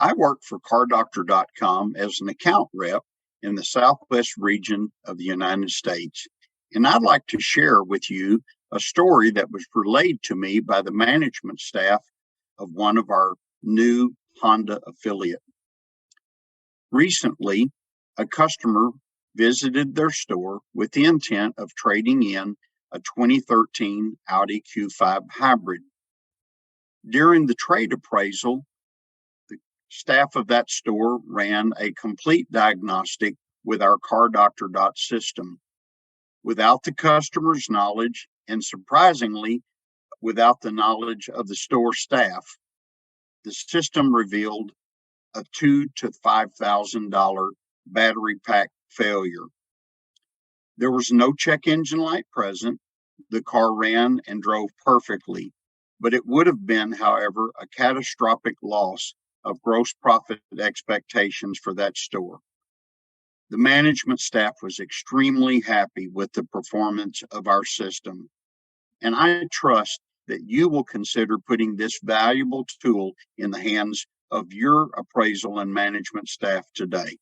I work for CarDoctor.com as an account rep in the Southwest region of the United States, and I'd like to share with you a story that was relayed to me by the management staff of one of our new Honda affiliate. Recently, a customer visited their store with the intent of trading in a 2013 Audi Q5 hybrid. During the trade appraisal, the staff of that store ran a complete diagnostic with our CarDoctor system. Without the customer's knowledge, and surprisingly, without the knowledge of the store staff, the system revealed a $2,000 to $5,000 battery pack failure. There was no check engine light present. The car ran and drove perfectly, but it would have been, however, a catastrophic loss of gross profit expectations for that store. The management staff was extremely happy with the performance of our system, and I trust that you will consider putting this valuable tool in the hands of your appraisal and management staff today.